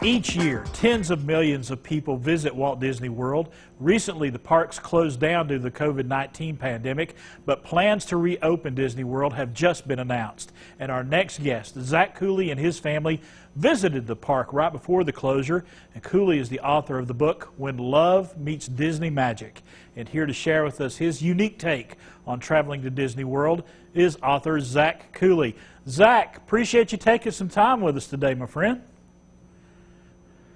Each year, tens of millions of people visit Walt Disney World. Recently, the parks closed down due to the COVID-19 pandemic, but plans to reopen Disney World have just been announced. And our next guest, Zach Cooley and his family, visited the park right before the closure. And Cooley is the author of the book, When Love Meets Disney Magic. And here to share with us his unique take on traveling to Disney World is author Zach Cooley. Zach, appreciate you taking some time with us today, my friend.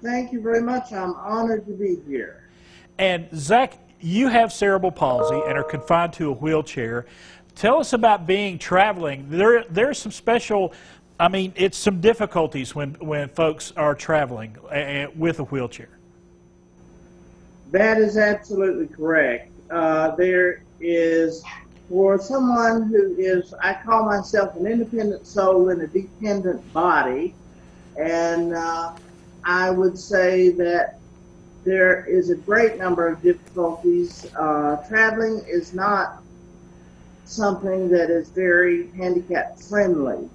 Thank you very much. I'm honored to be here. And Zach, you have cerebral palsy and are confined to a wheelchair. Tell us about traveling. There's some special, it's some difficulties when folks are traveling with a wheelchair. That is absolutely correct. There is, for someone who is, I call myself an independent soul in a dependent body, and I would say that there is a great number of difficulties. Traveling is not something that is very handicap friendly.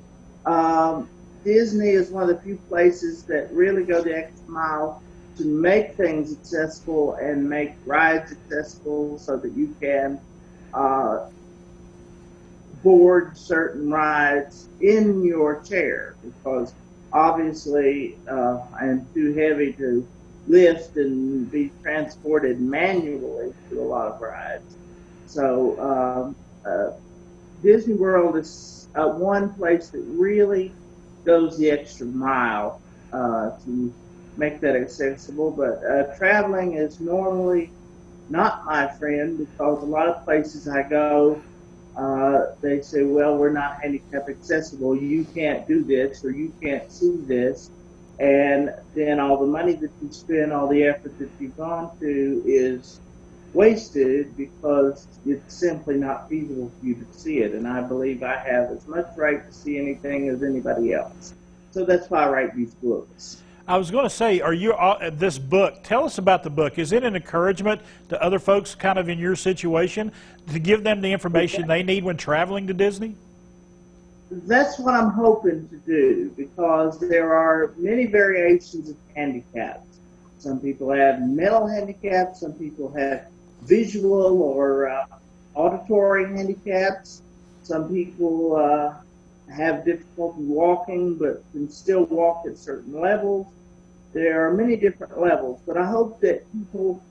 Disney is one of the few places that really go the extra mile to make things accessible and make rides accessible so that you can board certain rides in your chair, because obviously I'm too heavy to lift and be transported manually to a lot of rides. So Disney World is one place that really goes the extra mile to make that accessible, but traveling is normally not my friend, because a lot of places I go, they say, well, we're not handicap accessible, you can't do this or you can't see this, and then all the money that you spend, all the effort that you've gone to is wasted because it's simply not feasible for you to see it. And I believe I have as much right to see anything as anybody else. So that's why I write these books. I was going to say, this book, tell us about the book. Is it an encouragement to other folks kind of in your situation to give them the information they need when traveling to Disney? That's what I'm hoping to do, because there are many variations of handicaps. Some people have mental handicaps, some people have visual or auditory handicaps, some people have difficulty walking but can still walk at certain levels. There are many different levels, but I hope that people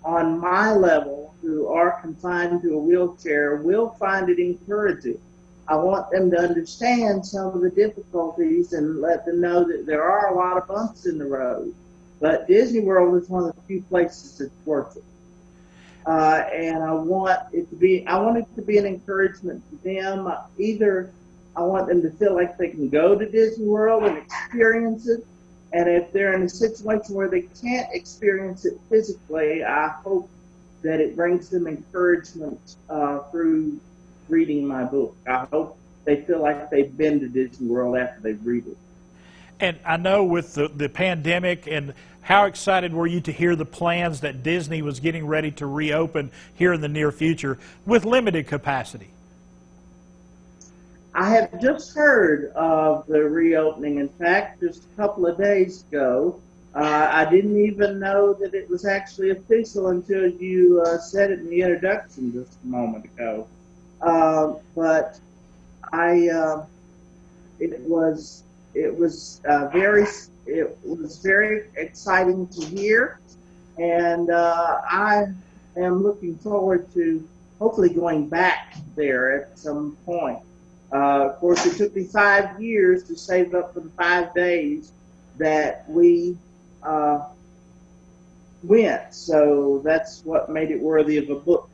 on my level who are confined to a wheelchair will find it encouraging. I want them to understand some of the difficulties and let them know that there are a lot of bumps in the road, but Disney World is one of the few places that's worth it. And I want it to be an encouragement to them. Either I want them to feel like they can go to Disney World and experience it, and if they're in a situation where they can't experience it physically, I hope that it brings them encouragement through reading my book. I hope they feel like they've been to Disney World after they read it. And I know with the pandemic, and how excited were you to hear the plans that Disney was getting ready to reopen here in the near future with limited capacity? I have just heard of the reopening. In fact, just a couple of days ago. I didn't even know that it was actually official until you said it in the introduction just a moment ago. But it was very exciting to hear, and I am looking forward to hopefully going back there at some point. Of course, it took me 5 years to save up for the 5 days that we went, so that's what made it worthy of a book.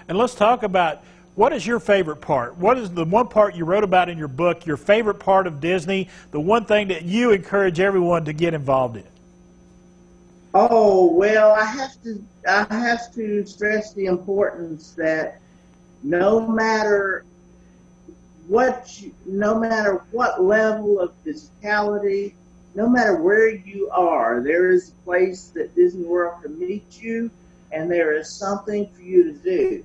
And let's talk about, what is your favorite part? What is the one part you wrote about in your book, your favorite part of Disney, the one thing that you encourage everyone to get involved in? Oh, well, I have to stress the importance that no matter what level of physicality, no matter where you are, there is a place that Disney World can meet you, and there is something for you to do.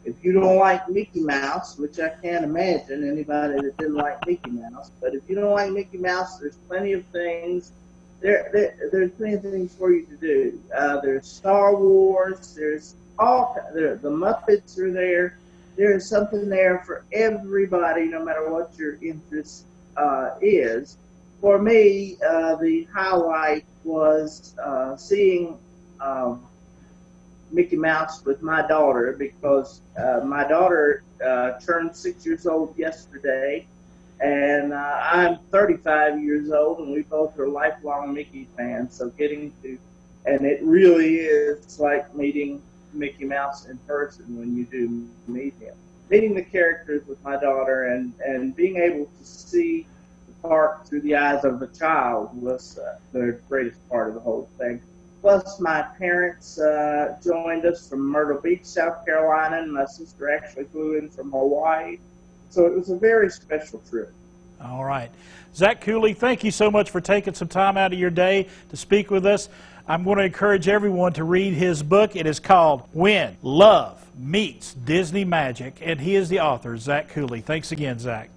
If you don't like Mickey Mouse, which I can't imagine anybody that didn't like Mickey Mouse, but if you don't like Mickey Mouse, there's plenty of things there's plenty of things for you to do. There's Star Wars. There's the Muppets are there. There is something there for everybody, no matter what your interest is. For me, the highlight was seeing Mickey Mouse with my daughter, because my daughter turned 6 years old yesterday, and I'm 35 years old, and we both are lifelong Mickey fans. So and it really is like meeting Mickey Mouse in person when you do meet him. Meeting the characters with my daughter and being able to see the park through the eyes of a child was the greatest part of the whole thing. Plus, my parents joined us from Myrtle Beach, South Carolina, and my sister actually flew in from Hawaii. So it was a very special trip. All right. Zach Cooley, thank you so much for taking some time out of your day to speak with us. I'm going to encourage everyone to read his book. It is called When Love Meets Disney Magic, and he is the author, Zach Cooley. Thanks again, Zach.